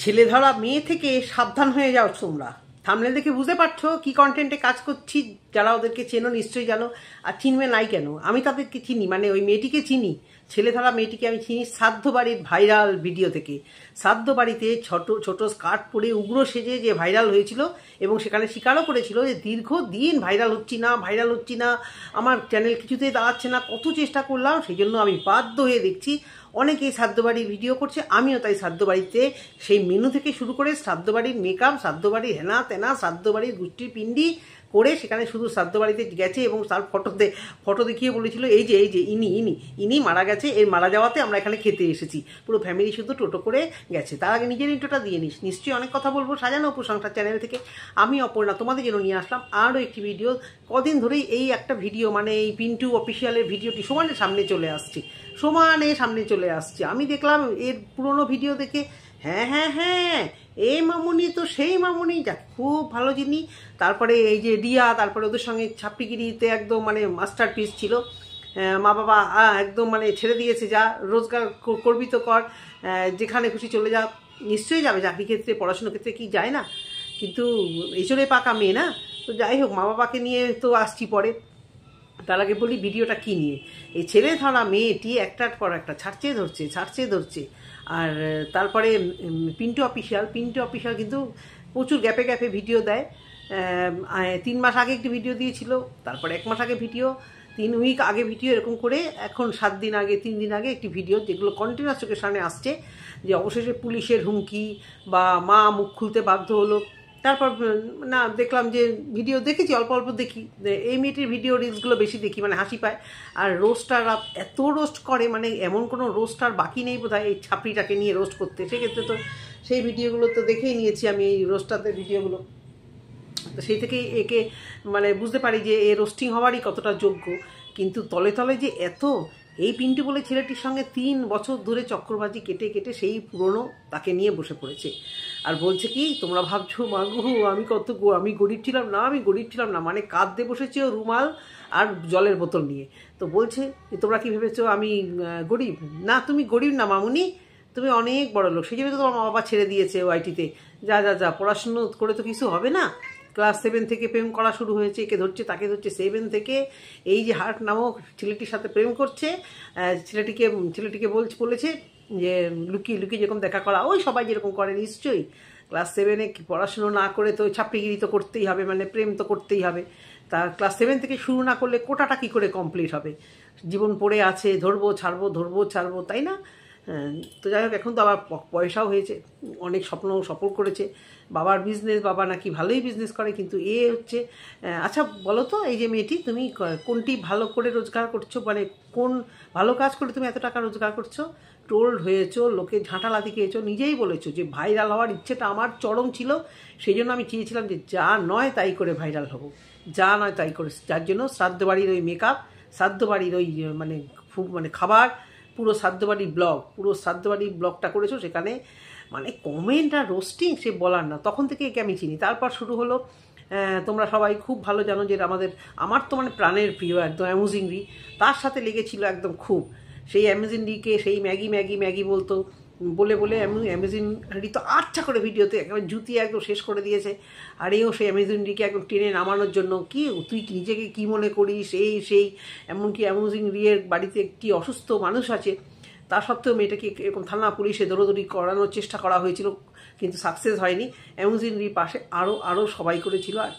ছেলে ধরা মেয়ে থেকে সাবধান হয়ে যাও তোমরা। থাম্বনেল দেখে বুঝতে পারছো কি কন্টেন্টে কাজ করছি। যারা ওদেরকে চেনো নিশ্চয়ই জানো, আর চিনবে নাই কেন? আমি তাদেরকে চিনি, মানে ওই মেয়েটিকে চিনি, ছেলে ধরা মেয়েটিকে আমি চিনি শ্রাদ্ধ বাড়ির ভাইরাল ভিডিও থেকে। শ্রাদ্ধ বাড়িতে ছোট ছোট স্কার্ট পরে উগ্র সেজে যে ভাইরাল হয়েছিল, এবং সেখানে স্বীকারও করেছিল যে দীর্ঘদিন ভাইরাল হচ্ছি না, আমার চ্যানেল কিছুতেই দাঁড়াচ্ছে না, কত চেষ্টা করলাম, সেই জন্য আমি বাধ্য হয়ে দেখছি অনেকেই শ্রাদ্ধ বাড়ির ভিডিও করছে। আমিও তাই শ্রাদ্ধ বাড়িতে সেই মেনু থেকে শুরু করে শ্রাদ্ধ বাড়ির মেকআপ, শ্রাদ্ধ বাড়ির হেনা তেনা, শ্রাদ্ধ বাড়ির গুষ্টির পিন্ডি করে সেখানে শুধু শ্রাদ্ধ বাড়িতে গেছে এবং তার ফটো দেখিয়ে বলেছিল এই যে ইনি মারা গেছে, এর মারা যাওয়াতে আমরা এখানে খেতে এসেছি, পুরো ফ্যামিলি শুধু টোটো করে গেছে। তার আগে নিজের ইন্ট্রোটা দিয়ে নিস। নিশ্চয়ই অনেক কথা বলবো সাজানো প্রশংসা চ্যানেল থেকে। আমি অপর্ণা তোমাদের জন্য নিয়ে আসলাম আরও একটি ভিডিও। কদিন ধরেই এই একটা ভিডিও, মানে এই পিন্টু অফিসিয়ালের ভিডিওটি সমানে সামনে চলে আসছে। আমি দেখলাম এর পুরনো ভিডিও দেখে, হ্যাঁ এই মামুনি তো সেই মামুনি, যা খুব ভালো যিনি। তারপরে এই যে রিয়া, তারপরে ওদের সঙ্গে ছাপ্পিগিরিতে একদম মানে মাস্টার পিস ছিল। মা বাবা একদম মানে ছেড়ে দিয়েছে, যা রোজগার করবি তো কর, যেখানে খুশি চলে যা। নিশ্চয়ই যাবে, চাকরি ক্ষেত্রে পড়াশোনার ক্ষেত্রে কি যায় না, কিন্তু এচড়ে পাকা মেয়ে না। তো যাই হোক, মা বাবাকে নিয়ে তো আসছি পরে। তার আগে বলি ভিডিওটা কী নিয়ে। এই ছেলে ধরা মেয়েটি একটার পর একটা ছাড়ছে ধরছে। আর তারপরে পিন্টু অফিসিয়াল কিন্তু প্রচুর গ্যাপে ভিডিও দেয়। 3 মাস আগে একটি ভিডিও দিয়েছিল, তারপরে 1 মাস আগে ভিডিও, 3 উইক আগে ভিডিও, এরকম করে এখন 3 দিন আগে একটি ভিডিও, যেগুলো কন্টিনিউয়াস চোখের সামনে আসছে, যে অবশেষে পুলিশের হুমকি বা মা মুখ খুলতে বাধ্য হলো। তারপর না দেখলাম যে ভিডিও দেখেছি, অল্প দেখি, এই মেয়েটির ভিডিও রিলসগুলো বেশি দেখি, মানে হাসি পায়। আর রোস্টাররা এত রোস্ট করে, মানে এমন কোনো রোস্টার বাকি নেই বোধহয় এই ছাপড়িটাকে নিয়ে রোস্ট করতে। সেক্ষেত্রে তো সেই ভিডিওগুলো তো দেখেই নিয়েছি আমি, এই রোস্টারদের ভিডিওগুলো। তো সেই থেকেই একে মানে বুঝতে পারি যে এ রোস্টিং হওয়ারই কতটা যোগ্য। কিন্তু তলে যে এই পিন্টু বলে ছেলেটির সঙ্গে 3 বছর ধরে চক্রবাজি কেটে সেই পুরনো তাকে নিয়ে বসে পড়েছে। আর বলছে কি, তোমরা ভাবছো মাগু আমি গরিব ছিলাম না, মানে কাঁদতে বসেছে ও রুমাল আর জলের বোতল নিয়ে। তো বলছে তোমরা কি ভেবেছো আমি গরিব? না, তুমি গরিব না মামুনি, তুমি অনেক বড় লোক। সেই জন্য তো তোমার মা বাবা ছেড়ে দিয়েছে ওআইটিতে। যা পড়াশুনো করে তো কিছু হবে না। ক্লাস 7 থেকে প্রেম করা শুরু হয়েছে, একে ধরছে তাকে ধরছে। 7 থেকে এই যে হার্ট নামক ছেলেটির সাথে প্রেম করছে। ছেলেটিকে বলেছে যে লুকিয়ে যেরকম দেখা করা, ওই সবাই যেরকম করে নিশ্চয়ই। ক্লাস 7-এ পড়াশুনো না করে তো ছাপড়িগিরি তো করতেই হবে, মানে প্রেম তো করতেই হবে। তা ক্লাস 7 থেকে শুরু না করলে কোটাটা কী করে কমপ্লিট হবে? জীবন পড়ে আছে, ধরবো ছাড়বো, তাই না? তো যাই হোক, এখন তো আবার পয়সাও হয়েছে, অনেক স্বপ্ন সফল করেছে। বাবার বিজনেস, বাবা নাকি ভালোই বিজনেস করে, কিন্তু এ হচ্ছে। আচ্ছা বলো তো, এই যে মেয়েটি, তুমি কোনটি ভালো করে রোজগার করছো, মানে কোন ভালো কাজ করে তুমি এত টাকা রোজগার করছো? টোল্ড হয়েছো, লোকে ঝাঁটালাতি খেয়েছো, নিজেই বলেছো যে ভাইরাল হওয়ার ইচ্ছেটা আমার চরম ছিল, সেই জন্য আমি চেয়েছিলাম যে যা নয় তাই করে ভাইরাল হবো, যার জন্য শ্রাদ্ধ বাড়ির ওই মেকআপ, শ্রাদ্ধ বাড়ির ওই মানে খাবার, পুরো শ্রাদ্ধ বাড়ির ব্লগটা করেছো। সেখানে মানে কমেন্ট আর রোস্টিং সে বলার না। তখন থেকে একে আমি চিনি। তারপর শুরু হলো, তোমরা সবাই খুব ভালো জানো যে আমার তো মানে প্রাণের প্রিয় একদম অ্যামেজিং রি, তার সাথে লেগেছিল একদম খুব। সেই অ্যামেজিং রিকে সেই ম্যাগি বলতো, বলে অ্যামেজিং রি তো আচ্ছা করে ভিডিওতে একেবারে জুতিয়ে একদম শেষ করে দিয়েছে। আর এও সেই অ্যামেজিং রিকে একদম টেনে নামানোর জন্য, কি তুই নিজেকে কি মনে করিস, সেই এমনকি অ্যামেজিং রিয়ের বাড়িতে একটি অসুস্থ মানুষ আছে, তা সত্ত্বেও মেয়েটাকে এরকম থানা পুলিশে দৌড়াদৌড়ি করানোর চেষ্টা করা হয়েছিল, কিন্তু সাকসেস হয়নি। অ্যামেজিং রির পাশে আরও সবাই করেছিল, আর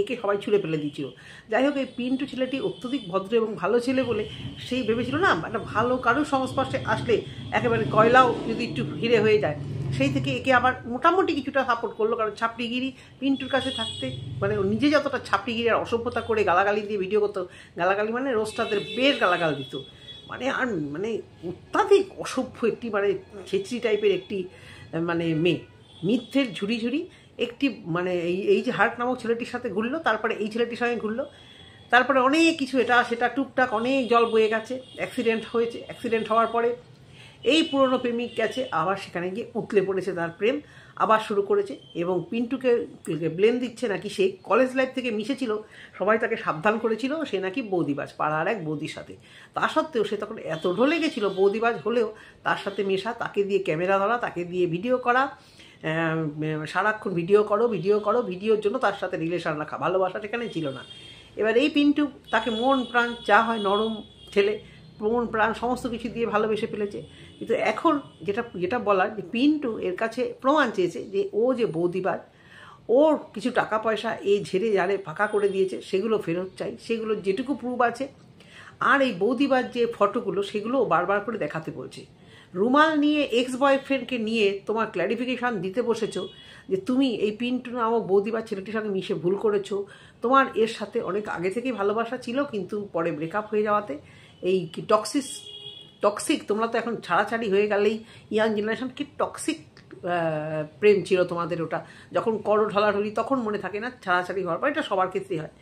একে সবাই ছুঁড়ে ফেলে দিয়েছিল। যাই হোক, এই পিন্টু ছেলেটি অত্যধিক ভদ্র এবং ভালো ছেলে বলে সেই ভেবেছিল না, একটা ভালো কারোর সংস্পর্শে আসলে একেবারে কয়লাও যদি একটু হিরে হয়ে যায়, সেই থেকে একে আবার মোটামুটি কিছুটা সাপোর্ট করলো। কারণ ছাপড়িগিরি পিন্টুর কাছে থাকতে, মানে নিজে যতটা ছাপড়িগিরি আর অসভ্যতা করে গালাগালি দিয়ে ভিডিও করতো, গালাগালি মানে রোস্টারদের বেশ গালাগাল দিত, মানে অত্যাধিক অসভ্য একটি, মানে ছেচড়ি টাইপের একটি মানে মেয়ে, মিথ্যের ঝুড়ি একটি, মানে এই যে হার্ট নামক ছেলেটির সাথে ঘুরলো, তারপরে এই ছেলেটির সঙ্গে ঘুরলো, তারপরে অনেক কিছু এটা সেটা টুকটাক অনেক জল বয়ে গেছে, অ্যাক্সিডেন্ট হওয়ার পরে এই পুরনো প্রেমিক গেছে, আবার সেখানে গিয়ে উতলে পড়েছে, তার প্রেম আবার শুরু করেছে। এবং পিন্টুকে ব্লেম দিচ্ছে নাকি সে কলেজ লাইফ থেকে মিশেছিল, সবাই তাকে সাবধান করেছিল, সে নাকি বৌদিবাজ, পাড়ার এক বৌদির সাথে। তা সত্ত্বেও সে তখন এত ঢলে গেছিলো, বৌদিবাজ হলেও তার সাথে মেশা, তাকে দিয়ে ক্যামেরা ধরা, তাকে দিয়ে ভিডিও করা, সারাক্ষণ ভিডিও করো, ভিডিওর জন্য তার সাথে রিলেশন রাখা, ভালোবাসা সেখানে ছিল না। এবার এই পিন্টু তাকে মন প্রাণ যা হয়, নরম ছেলে, মন প্রাণ সমস্ত কিছু দিয়ে ভালোবেসে ফেলেছে। কিন্তু এখন যেটা বলার, যে পিন্টু এর কাছে প্রমাণ চেয়েছে যে ও যে বৌদিবাজ, ওর কিছু টাকা পয়সা এই ঝেড়ে ঝাড়ে ফাঁকা করে দিয়েছে, সেগুলো ফেরত চাই, সেগুলো যেটুকু প্রুফ আছে। আর এই বৌদিবার যে ফটোগুলো, সেগুলো বারবার করে দেখাতে বলছে। রুমাল নিয়ে এক্স বয়ফ্রেন্ডকে নিয়ে তোমার ক্ল্যারিফিকেশান দিতে বসেছো যে তুমি এই পিন্টু নামক বৌদিবার ছেলেটির সঙ্গে মিশে ভুল করেছো, তোমার এর সাথে অনেক আগে থেকেই ভালোবাসা ছিল, কিন্তু পরে ব্রেকআপ হয়ে যাওয়াতে এই কি টক্সিক তোমরা তো এখন ছাড়াছাড়ি হয়ে গেলেই ইয়াং জেনারেশন, কি টক্সিক প্রেম ছিল তোমাদের। ওটা যখন করো ঢলাঢলি তখন মনে থাকে না, ছাড়াছাড়ি হওয়ার পর এটা সবার ক্ষেত্রেই হয়।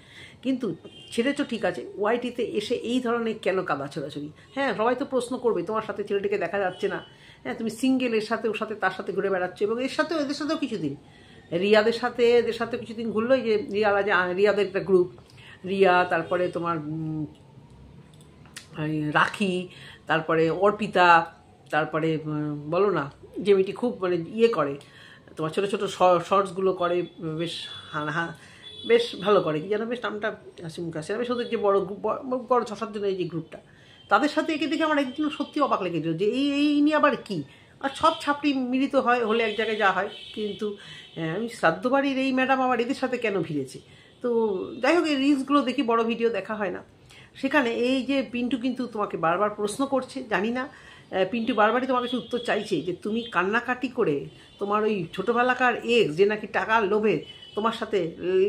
কিন্তু ছেড়েছো ঠিক আছে, ওয়াইটিতে এসে এই ধরনের কেন কাদা ছোড়াছড়ি? হ্যাঁ, সবাই তো প্রশ্ন করবে, তোমার সাথে ছেলেটিকে দেখা যাচ্ছে না, হ্যাঁ তুমি সিঙ্গেল, এর সাথে ওর সাথে তার সাথে ঘুরে বেড়াচ্ছ, এবং এর সাথেও এদের সাথেও কিছুদিন রিয়াদের সাথে এদের সাথে কিছুদিন ঘুরলো। যে রিয়াদের একটা গ্রুপ, রিয়া, তারপরে তোমার রাখি, তারপরে অর্পিতা, তারপরে বলো না যে মেয়েটি খুব মানে ইয়ে করে, তোমার ছোটো ছোটো শর্টসগুলো করে, বেশ ভালো করে, কি যেন বেশ নামটা হাসি মুখ আসে, বেশ ওদের যে বড় 6-7 জনের এই যে গ্রুপটা, তাদের সাথে একে দেখে আমার একদিন সত্যি অবাক লেগেছিল যে এই নিয়ে আবার কি। আর সব ছাপড়ি মিলিত হলে এক জায়গায় যা হয়, কিন্তু আমি শ্রাদ্ধ বাড়ির এই ম্যাডাম আবার এদের সাথে কেন ভিড়েছে? তো যাই হোক, এই রিলসগুলো দেখি, বড় ভিডিও দেখা হয় না। সেখানে এই যে পিন্টু কিন্তু তোমাকে বারবার প্রশ্ন করছে, জানি না পিন্টু বারবারই তোমার কাছে উত্তর চাইছে যে তুমি কান্নাকাটি করে তোমার ওই ছোটোবেলাকার এক্স যে নাকি টাকার লোভে তোমার সাথে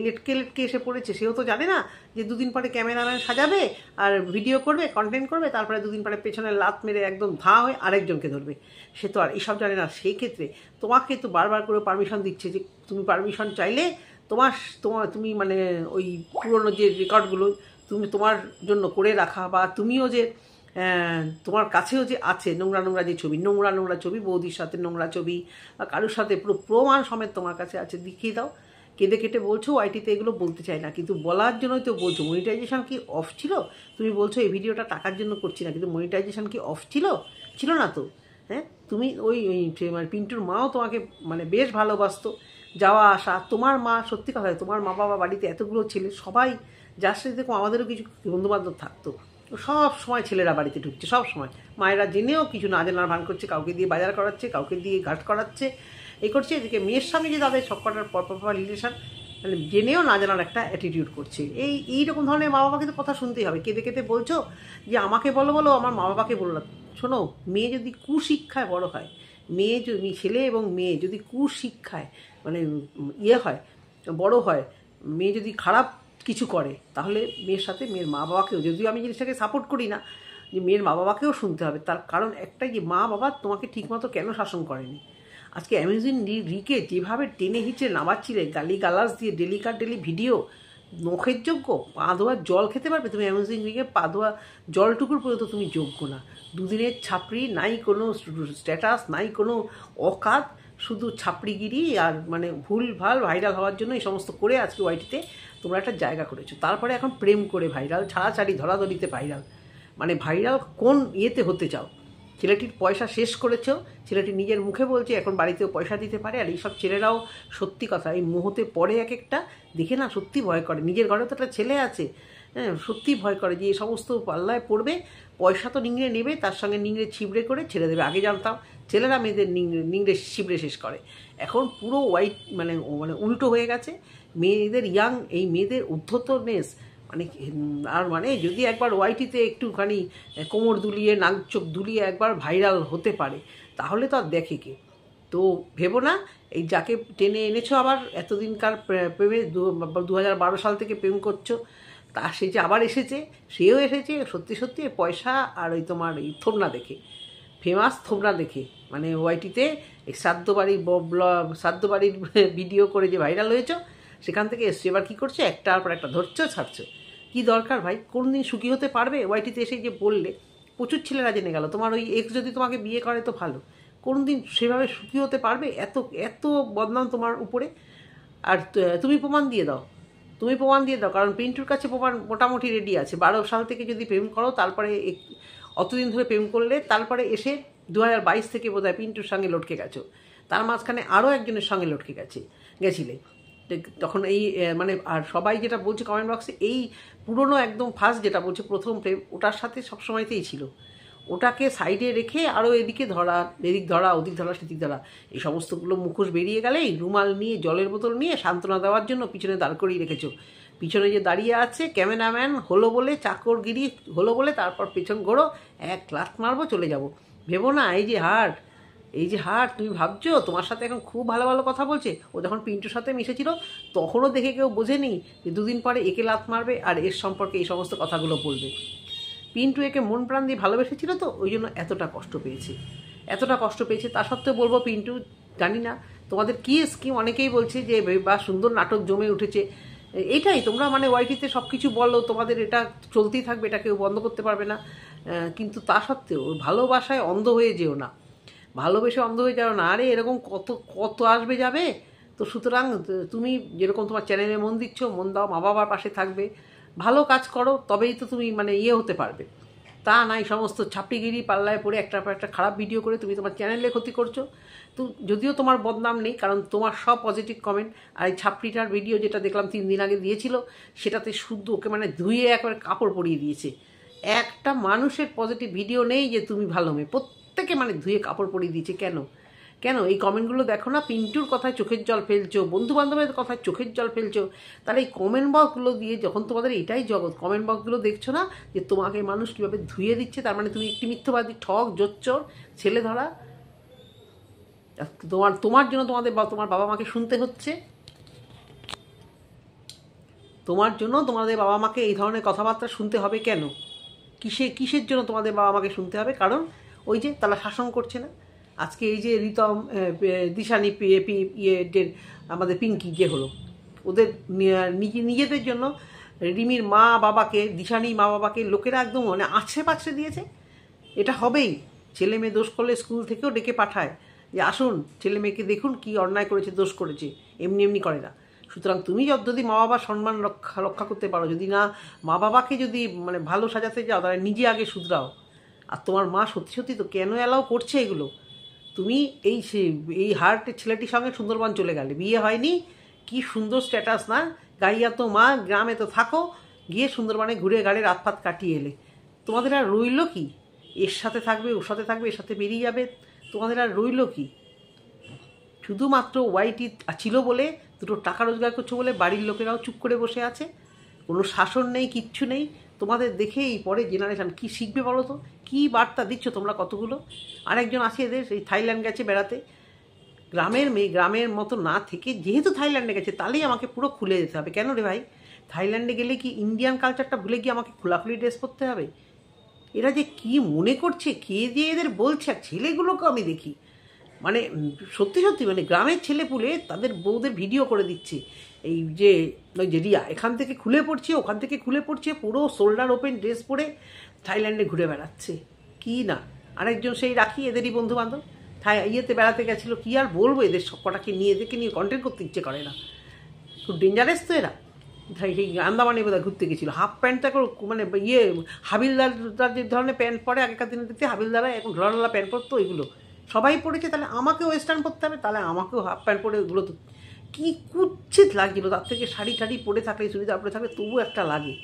লেটকে এসে পড়েছে, সেও তো জানে না যে দুদিন পরে ক্যামেরাম্যান সাজাবে আর ভিডিও করবে, কন্টেন্ট করবে, তারপরে দুদিন পরে পেছনে লাত মেরে একদম ধাঁ হয়ে আরেকজনকে ধরবে। সে তো আর এইসব জানে না। সেই ক্ষেত্রে তোমাকে তো বারবার করে পারমিশন দিচ্ছে যে তুমি পারমিশন চাইলে তুমি মানে ওই পুরনো যে রেকর্ডগুলো তোমার জন্য করে রাখা, বা তুমিও যে তোমার কাছেও যে আছে নোংরা যে ছবি, নোংরা ছবি, বৌদির সাথে নোংরা ছবি বা কারোর সাথে পুরো প্রমাণ সমেত তোমার কাছে আছে, দেখিয়ে দাও। কেঁদে কেটে বলছো ওয়াইটিতে এগুলো বলতে চাই না, কিন্তু বলার জন্যই তো বলছো। মনিটাইজেশন কি অফ ছিল? তুমি বলছো এই ভিডিওটা টাকার জন্য করছি না, কিন্তু মনিটাইজেশন কি অফ ছিল না তো? হ্যাঁ, তুমি ওই মানে পিন্টুর মাও তোমাকে মানে বেশ ভালোবাসতো, যাওয়া আসা। তোমার মা, সত্যি কথা, তোমার মা বাবা বাড়িতে এতগুলো ছেলে, সবাই যার সাথে দেখো আমাদেরও কিছু বন্ধুবান্ধব থাকতো, সব সময় ছেলেরা বাড়িতে ঢুকছে, সব সময় মায়েরা জেনেও কিছু না জানার ভান করছে, কাউকে দিয়ে বাজার করাচ্ছে, কাউকে দিয়ে ঘাট করাচ্ছে, এই করছে। এদিকে মেয়ের সঙ্গে যে তাদের সব কটার পরপর রিলেশন, মানে জেনেও না জানার একটা অ্যাটিটিউড করছে। এইরকম ধরনের মা বাবাকে তো কথা শুনতেই হবে। কেঁদে কেঁদে বলছো যে আমাকে বলো আমার মা বাবাকে বললাম। শোনো, মেয়ে যদি কুশিক্ষায় বড় হয়, ছেলে এবং মেয়ে যদি কুশিক্ষায় মানে হয়, বড় হয়, মেয়ে যদি খারাপ কিছু করে, তাহলে মেয়ের সাথে মেয়ের মা বাবাকেও, যদিও আমি জিনিসটাকে সাপোর্ট করি না, যে মেয়ের মা বাবাকেও শুনতে হবে। তার কারণ একটাই, যে মা বাবা তোমাকে ঠিকমতো কেন শাসন করেনি। আজকে অ্যামেজিং রিকে যেভাবে টেনে হিচড়ে নামাচ্ছিলে, গালাজ দিয়ে ডেলি ভিডিও, নখের যোগ্য, পা ধোয়ার জল খেতে পারবে তুমি? অ্যামেজিং রিকে পা ধোয়া জলটুকুর পর্যন্ত তুমি যোগ্য না। দুদিনের ছাপড়ি, নাই কোনো স্ট্যাটাস, নাই কোনো অকাত, শুধু ছাপড়িগিরি আর মানে ভুলভাল ভাইরাল হওয়ার জন্য এই সমস্ত করে আজকে ওয়াইটিতে তোমরা একটা জায়গা করেছো। তারপরে এখন প্রেম করে ভাইরাল, ছাড়াছাড়ি ধরাধরিতে ভাইরাল। মানে ভাইরাল কোন ইয়েতে হতে চাও? ছেলেটির পয়সা শেষ করেছো, ছেলেটি নিজের মুখে বলছে এখন বাড়িতেও পয়সা দিতে পারে। আর এইসব ছেলেরাও সত্যি কথা, এই মুহূর্তে পড়ে এক একটা দেখে না সত্যি ভয় করে। নিজের ঘরে তো একটা ছেলে আছে, হ্যাঁ, সত্যি ভয় করে যে এই সমস্ত পাল্লায় পড়বে, পয়সা তো নিংড়ে নেবে, তার সঙ্গে নিংড়ে ছিবড়ে করে ছেড়ে দেবে। আগে জানতাম ছেলেরা মেয়েদের নিংড়ে ছিবড়ে শেষ করে, এখন পুরো মানে উল্টো হয়ে গেছে। মেয়েদের এই মেয়েদের উদ্ধতনেস মানে, আর মানে যদি একবার ওয়াইটিতে একটুখানি কোমর দুলিয়ে, নাক চোখ দুলিয়ে একবার ভাইরাল হতে পারে, তাহলে তো আর দেখে কে। তো ভেবো না, এই যাকে টেনে এনেছো আবার এতদিনকার প্রেমে, 2012 সাল থেকে প্রেম করছো, তা সে যে আবার এসেছে, সেও এসেছে সত্যি পয়সা আর ওই তোমার এই থোবনা দেখে, ফেমাস থোবনা দেখে। মানে ওয়াইটিতে এই শ্রাদ্ধ বাড়ির ভিডিও করে যে ভাইরাল হয়েছ, সেখান থেকে এসছে। এবার কী করছে, একটার পর একটা ধরছো, ছাড়ছো। কী দরকার ভাই? কোনদিন সুখী হতে পারবে? ওয়াইটিতে এসে যে বললে, প্রচুর ছেলেরা জেনে গেল। তোমার ওই এক্স যদি তোমাকে বিয়ে করে তো ভালো, কোনদিন সেভাবে সুখী হতে পারবে? এত বদনাম তোমার উপরে। আর তুমি প্রমাণ দিয়ে দাও, কারণ পিন্টুর কাছে প্রমাণ মোটামুটি রেডি আছে। 12 সাল থেকে যদি প্রেম করো, তারপরে অতদিন ধরে প্রেম করলে, তারপরে এসে 2022 থেকে বোধহয় পিন্টুর সঙ্গে লটকে গেছো। তার মাঝখানে আরও একজনের সঙ্গে লটকে গেছিলে। তখন এই মানে আর সবাই যেটা বলছে কমেন্ট বক্সে, এই পুরনো একদম ফার্স্ট যেটা বলছে প্রথম প্রেম, ওটার সাথে সবসময়তেই ছিল। ওটাকে সাইডে রেখে আরও এদিক ধরা ওদিক ধরা সেদিক ধরা, এই সমস্তগুলো মুখোশ বেরিয়ে গেলেই রুমাল নিয়ে জলের বোতল নিয়ে সান্ত্বনা দেওয়ার জন্য পিছনে দাঁড় করিয়ে রেখেছো। পিছনে যে দাঁড়িয়ে আছে ক্যামেরাম্যান হলো বলে, চাকরগিরি হলো বলে, তারপর পেছন ঘোরো, এক লাত মারবো চলে যাব। ভেবো না এই যে হার্ট তুমি ভাবছো তোমার সাথে এখন খুব ভালো ভালো কথা বলছে। ও যখন পিন্টুর সাথে মিশেছিল তখনও দেখে কেউ বোঝেনি যে দুদিন পরে একে লাত মারবে আর এর সম্পর্কে এই সমস্ত কথাগুলো বলবে। পিন্টু একে মন প্রাণ দিয়ে ভালোবেসেছিল, তো ওই জন্য এতটা কষ্ট পেয়েছে। তা সত্ত্বেও বলবো পিন্টু, জানি না তোমাদের কী স্কিম, অনেকেই বলছে যে বা সুন্দর নাটক জমে উঠেছে। এইটাই তোমরা মানে ওয়াইটিতে সব কিছু বলো, তোমাদের এটা চলতেই থাকবে, এটা কেউ বন্ধ করতে পারবে না। কিন্তু তা সত্ত্বেও ভালোবাসায় অন্ধ হয়ে যেও না, ভালোবেসে অন্ধ হয়ে যাও না। আরে এরকম কত আসবে যাবে। তো সুতরাং তুমি যেরকম তোমার চ্যানেলে মন দিচ্ছ, মন দাও, মা বাবার পাশে থাকবে, ভালো কাজ করো, তবেই তো তুমি মানে হতে পারবে। তা নাই সমস্ত ছাপড়িগিরি পাল্লায় পড়ে একটা খারাপ ভিডিও করে তুমি তোমার চ্যানেলে ক্ষতি করছো। তো যদিও তোমার বদনাম নেই, কারণ তোমার সব পজিটিভ কমেন্ট। আর এই ছাপড়িটার ভিডিও যেটা দেখলাম 3 দিন আগে দিয়েছিল, সেটাতে শুদ্ধ ওকে মানে ধুয়ে একবারে কাপড় পরিয়ে দিয়েছে। একটা মানুষের পজিটিভ ভিডিও নেই যে তুমি ভালো মেয়ে, প্রত্যেকে মানে ধুয়ে কাপড় পরিয়ে দিয়েছে। কেন এই কমেন্টগুলো দেখো না? পিন্টুর কথায় চোখের জল ফেলছো, বন্ধু বান্ধবের কথায় চোখের জল ফেলছো, তাহলে এই কমেন্ট বক্সগুলো দিয়ে যখন তোমাদের এটাই জগৎ, কমেন্ট বক্সগুলো দেখছো না যে তোমাকে মানুষ কীভাবে ধুয়ে দিচ্ছে, তার মানে তুমি একটি মিথ্যাবাদী, ঠক, জোচ্চোর, ছেলে ধরা। তোমার জন্য তোমার বাবা মাকে শুনতে হচ্ছে, তোমার জন্য তোমাদের বাবা মাকে এই ধরনের কথাবার্তা শুনতে হবে। কেন? কিসের জন্য তোমাদের বাবা মাকে শুনতে হবে? কারণ ওই যে তারা শাসন করছে না। আজকে এই যে রিতম, দিশানি, ইয়েদের আমাদের পিঙ্কি যে হলো, ওদের নিজেদের জন্য রিমির মা বাবাকে, দিশানি মা বাবাকে লোকেরা একদম মানে আছড়ে দিয়েছে। এটা হবেই। ছেলে মেয়ে দোষ করলে স্কুল থেকেও ডেকে পাঠায় যে আসুন ছেলে মেয়েকে দেখুন কি অন্যায় করেছে, দোষ করেছে, এমনি করে না। সুতরাং তুমি যদি মা বাবার সম্মান রক্ষা করতে পারো, যদি না মা বাবাকে যদি মানে ভালো সাজাতে যাও, তাহলে নিজে আগে শুধরাও। আর তোমার মা সত্যি তো কেন অ্যালাউ করছে এগুলো? তুমি এই হার্টের ছেলেটির সঙ্গে সুন্দরবন চলে গেলে, বিয়ে হয়নি, কি সুন্দর স্ট্যাটাস না, গাইয়া তো মা, গ্রামে তো থাকো, গিয়ে সুন্দরবনে ঘুরে গাড়ি রাতপাত কাটিয়ে এলে। তোমাদের আর রইল কি? এর সাথে থাকবে, ওর সাথে থাকবে, এর সাথে বেরিয়ে যাবে, তোমাদের আর রইল কি? শুধুমাত্র ওয়াইটি ছিল বলে, দুটো টাকা রোজগার করছো বলে বাড়ির লোকেরাও চুপ করে বসে আছে। কোনো শাসন নেই, কিচ্ছু নেই। তোমাদের দেখে এই পরে জেনারেশান কী শিখবে বলো তো? কী বার্তা দিচ্ছ তোমরা কতগুলো? আরেকজন আছে এদের, এই থাইল্যান্ড গেছে বেড়াতে, গ্রামের মেয়ে, গ্রামের মতো না থেকে যেহেতু থাইল্যান্ডে গেছে, তাহলেই আমাকে পুরো খুলে যেতে হবে। কেন রে ভাই? থাইল্যান্ডে গেলে কি ইন্ডিয়ান কালচারটা ভুলে গিয়ে আমাকে খোলাখুলি ড্রেস পরতে হবে? এরা যে কি মনে করছে, কে যে এদের বলছে। আর ছেলেগুলোকে আমি দেখি মানে সত্যি মানে গ্রামের ছেলেপুলে তাদের বউদের ভিডিও করে দিচ্ছে, এই যে ওই যে রিয়া এখান থেকে খুলে পড়ছে, ওখান থেকে খুলে পড়ছে, পুরো শোল্ডার ওপেন ড্রেস পরে থাইল্যান্ডে ঘুরে বেড়াচ্ছে। কি না আরেকজন সেই রাখি, এদেরই বন্ধু বান্ধব, ইয়েতে বেড়াতে গেছিলো। কি আর বলবো, এদের সব কটাকে নিয়ে এদেরকে নিয়ে কন্টেন্ট করতে ইচ্ছে করে না। খুব ডেঞ্জারাস তো এরা। সেই আন্দামানে বোধহয় ঘুরতে গেছিলো, হাফ প্যান্টটা মানে হাবিলদার যে ধরনের প্যান্ট পরে, আগেকার দিনে দেখতে হাবিলদারা এখন ঢোলা প্যান্ট পরতো, ওইগুলো সবাই পড়েছে, তাহলে আমাকেও ওয়েস্টার্ন পরতে হবে, তাহলে আমাকেও হাফ প্যান্ট পরে, ওগুলো তো কী কুচ্ছিত লাগছিলো। তার থেকে শাড়ি পরে থাকলে, চুড়িদার পরে থাকলে তবু একটা লাগে।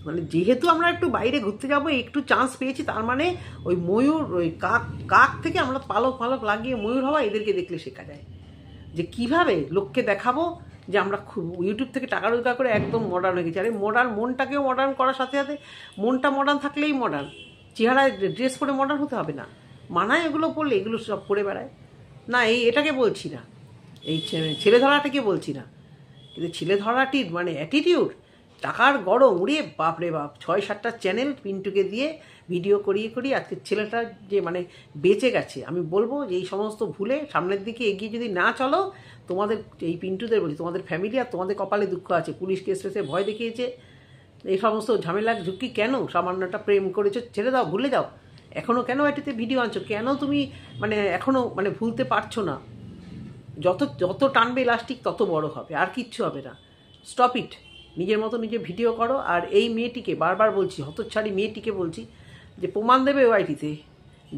মানে যেহেতু আমরা একটু বাইরে ঘুরতে যাবো, একটু চান্স পেয়েছি, তার মানে ওই ময়ূর, ওই কাক থেকে আমরা পালক লাগিয়ে ময়ূর হওয়া এদেরকে দেখলে শেখা যায় যে কিভাবে লোককে দেখাবো যে আমরা খুব ইউটিউব থেকে টাকা রোজগার করে একদম মডার্ন হয়ে গেছি। আরে মনটাকেও মডার্ন করার সাথে সাথে, মনটা মডার্ন থাকলেই মডার্ন, চেহারায় ড্রেস পরে মডার্ন হতে হবে না। মানায় এগুলো পরলে, এগুলো সব পরে বেড়ায় না। এটাকে বলছি না, এই ছেলে ধরাটাকে বলছি না, কিন্তু ছেলে ধরাটির মানে অ্যাটিটিউড, টাকার গরম, উড়িয়ে বাপরে বাপ। 6-7টা চ্যানেল পিন্টুকে দিয়ে ভিডিও করিয়ে আজকে ছেলেটা যে মানে বেঁচে গেছে। আমি বলবো যে এই সমস্ত ভুলে সামনের দিকে এগিয়ে যদি না চলো, তোমাদের এই পিন্টুদের বলি, তোমাদের ফ্যামিলি আর তোমাদের কপালে দুঃখ আছে। পুলিশ কেস ফেসে ভয় দেখিয়েছে, এই সমস্ত ঝামেলার ঝুঁকি কেন? সামান্যটা প্রেম করেছো, ছেড়ে দাও, ভুলে যাও। এখনও কেন এটিতে ভিডিও আনছো? কেন তুমি মানে এখনও মানে ভুলতে পারছো না? যত টানবে ইলাস্টিক তত বড় হবে, আর কিচ্ছু হবে না। Stop it. নিজের মতো নিজে ভিডিও করো। আর এই মেয়েটিকে বারবার বলছি, হতচ্ছাড়ি মেয়েটিকে বলছি যে প্রমাণ দেবে ওয়াইটিতে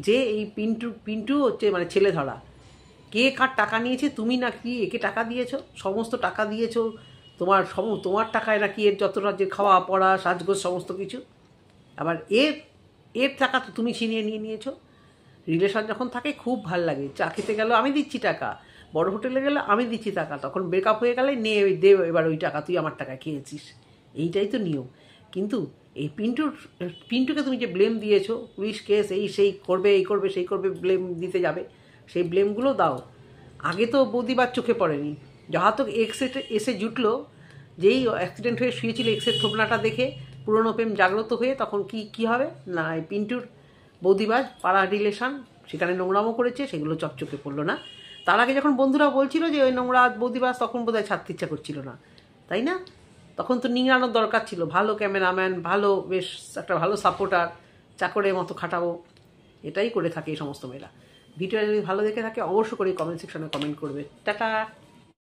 যে এই পিন্টু হচ্ছে মানে ছেলে ধরা। কে কার টাকা নিয়েছে, তুমি নাকি একে টাকা দিয়েছো, সমস্ত টাকা দিয়েছো, তোমার টাকায় নাকি এর যতটা যে খাওয়া পড়া সাজগোজ সমস্ত কিছু। আবার এর টাকা তো তুমি ছিনিয়ে নিয়ে নিয়েছো। রিলেশন যখন থাকে খুব ভাল লাগে, চা খেতে গেল আমি দিচ্ছি টাকা, বড় হোটেলে গেলে আমি দিচ্ছি টাকা, তখন ব্রেকআপ হয়ে গেলে নে দে এবার ওই টাকা, তুই আমার টাকা খেয়েছিস, এইটাই তো নিয়ম। কিন্তু এই পিন্টুকে তুমি যে ব্লেম দিয়েছো, পুলিশ কেস এই সেই করবে, এই করবে সেই করবে, ব্লেম দিতে যাবে, সেই ব্লেমগুলো দাও। আগে তো বৌদিবার চোখে পড়েনি, যাহা তো এসে জুটলো, যেই অ্যাক্সিডেন্ট হয়ে শুয়েছিল এক্সের থোবনাটা দেখে পুরনো প্রেম জাগ্রত হয়ে তখন কি হবে না, এই পিন্টুর বৌদিবাজ পাড়া রিলেশন সেখানে নোংরামো করেছে, সেগুলো চকচকে পড়লো না। তার আগে যখন বন্ধুরা বলছিল যে ওই নোংরা বৌদিবাজ, তখন বোধহয় ছাড়তে ইচ্ছা করছিল না, তাই না? তখন তো নিংড়ানোর দরকার ছিল, ভালো ক্যামেরাম্যান, ভালো বেশ একটা ভালো সাপোর্টার, চাকরের মতো খাটাবো, এটাই করে থাকে এই সমস্ত মেয়েরা। ভিডিওটা যদি ভালো দেখে থাকে অবশ্যই করে কমেন্ট সেকশনে কমেন্ট করবে। টাটা।